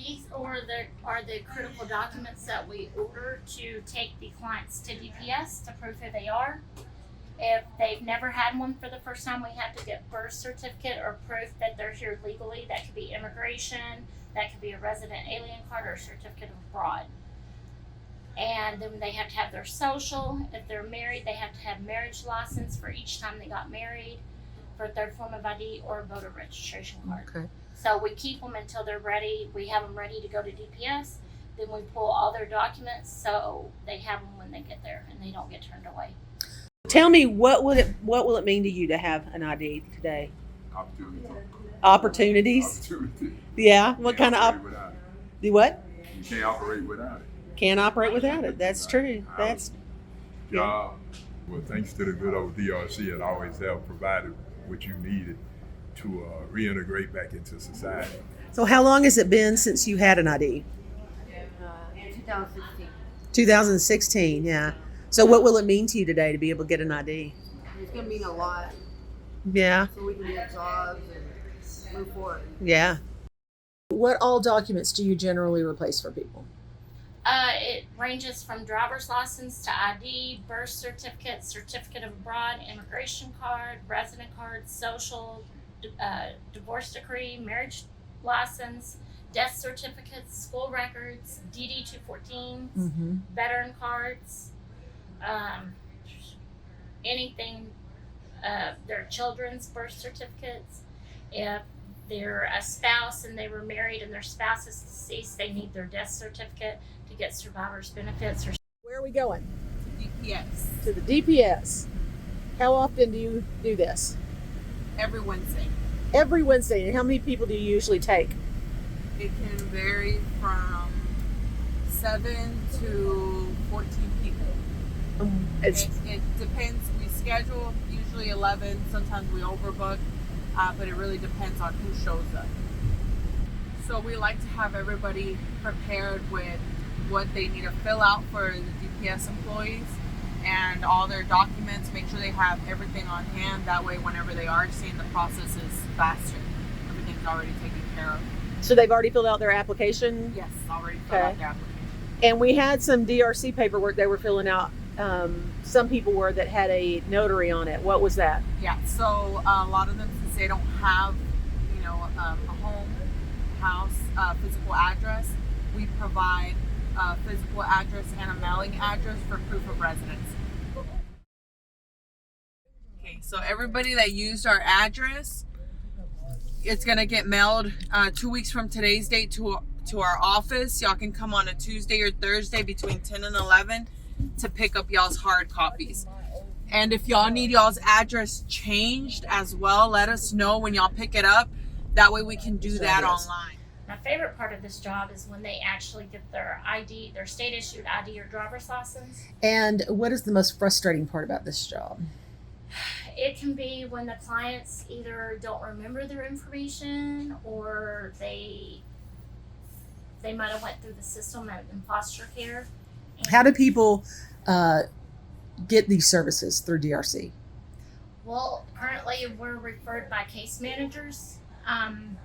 These are the critical documents that we order to take the clients to DPS to prove who they are. If they've never had one for the first time, we have to get birth certificate or proof that they're here legally. That could be immigration, that could be a resident alien card or a certificate of abroad. And then they have to have their social. If they're married, they have to have marriage license for each time they got married, for a third form of ID or a voter registration card. Okay. So we keep them until they're ready. We have them ready to go to DPS. Then we pull all their documents so they have them when they get there and they don't get turned away. Tell me, what will it mean to you to have an ID today? Opportunities. Yeah. What kind of what? You can't operate without it. Can't operate without it. That's true. That's job. Well, thanks to the good old DRC, it always have provided what you needed to reintegrate back into society. So how long has it been since you had an ID? 2016. 2016, yeah. So what will it mean to you today to be able to get an ID? It's going to mean a lot. Yeah. So we can get jobs and move forward. Yeah. What all documents do you generally replace for people? It ranges from driver's license to ID, birth certificate, certificate of abroad, immigration card, resident card, social, divorce decree, marriage license, death certificates, school records, DD 214s, veteran cards, anything, their children's birth certificates. If they're a spouse and they were married and their spouse is deceased, they need their death certificate to get survivor's benefits. Where are we going? DPS. To the DPS. How often do you do this? Every Wednesday. Every Wednesday. And how many people do you usually take? It can vary from 7 to 14 people. It depends. We schedule usually 11. Sometimes we overbook, but it really depends on who shows up. So we like to have everybody prepared with what they need to fill out for the DPS employees and all their documents. Make sure they have everything on hand. That way, whenever they are seeing the process is faster. Everything's already taken care of. So they've already filled out their application? Yes, already filled out their application. And we had some DRC paperwork they were filling out. Some people were that had a notary on it. What was that? Yeah, so a lot of them, since they don't have, a home, house, physical address, we provide a physical address and a mailing address for proof of residence. Okay, so everybody that used our address, it's gonna get mailed 2 weeks from today's date to our office. Y'all can come on a Tuesday or Thursday between 10 and 11 to pick up y'all's hard copies. And if y'all need y'all's address changed as well, let us know when y'all pick it up. That way we can do that online. My favorite part of this job is when they actually get their ID, their state issued ID or driver's license. And what is the most frustrating part about this job? It can be when the clients either don't remember their information or they might have went through the system in foster care. How do people get these services through DRC? Well, currently we're referred by case managers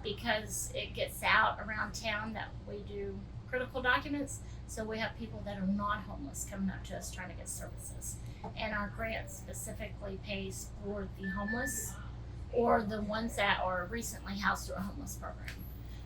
because it gets out around town that we do critical documents. So we have people that are not homeless coming up to us trying to get services. And our grant specifically pays for the homeless or the ones that are recently housed through a homeless program.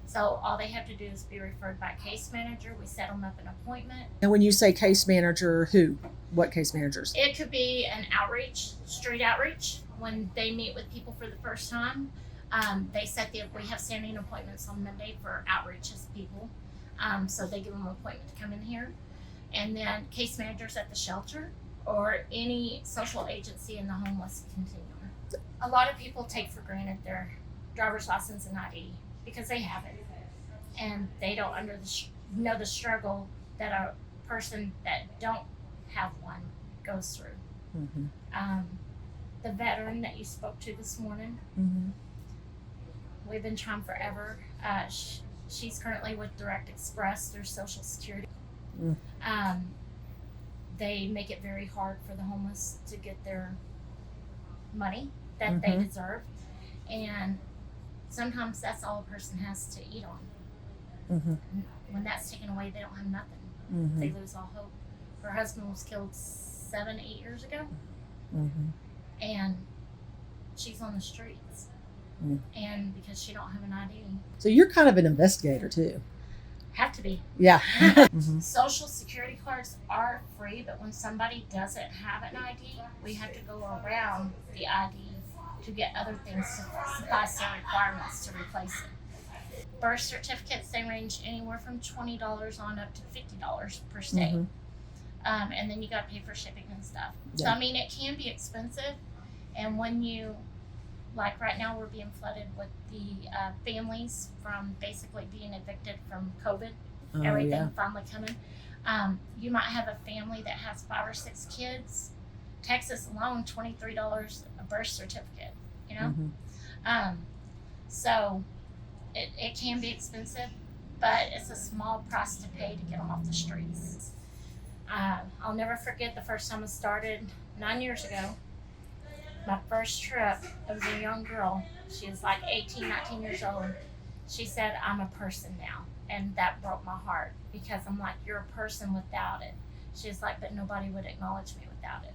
So all they have to do is be referred by a case manager. We set them up an appointment. And when you say case manager, who? What case managers? It could be an outreach, street outreach, when they meet with people for the first time. We have standing appointments on Monday for outreach as people. So they give them an appointment to come in here. And then case managers at the shelter or any social agency in the homeless continuum. A lot of people take for granted their driver's license and ID because they have it. And they don't know the struggle that a person that don't have one goes through. Mm-hmm. The veteran that you spoke to this morning, we've been trying forever. She's currently with Direct Express, their Social Security. They make it very hard for the homeless to get their money that they deserve. And sometimes that's all a person has to eat on. Mm-hmm. When that's taken away, they don't have nothing. Mm-hmm. They lose all hope. Her husband was killed 7-8 years ago, Mm-hmm. and she's on the streets. Mm. And because she don't have an ID, So you're kind of an investigator too. have to be. Yeah. Mm-hmm. Social security cards are free, but when somebody doesn't have an ID, we have to go around the ID to get other things to suffice their requirements to replace it. Birth certificates, they range anywhere from $20 on up to $50 per state. Mhm. And then you got to pay for shipping and stuff. So, Yeah. I mean, it can be expensive. And when you, like right now, we're being flooded with the families from basically being evicted from COVID, Oh, everything yeah. finally coming. You might have a family that has 5 or 6 kids. Texas alone, $23 a birth certificate, you know? Mhm. So it can be expensive, but it's a small price to pay to get them off the streets. I'll never forget the first time I started 9 years ago. My first trip, it was a young girl. She was like 18, 19 years old. She said, I'm a person now. And that broke my heart because I'm like, you're a person without it. She's like, but nobody would acknowledge me without it.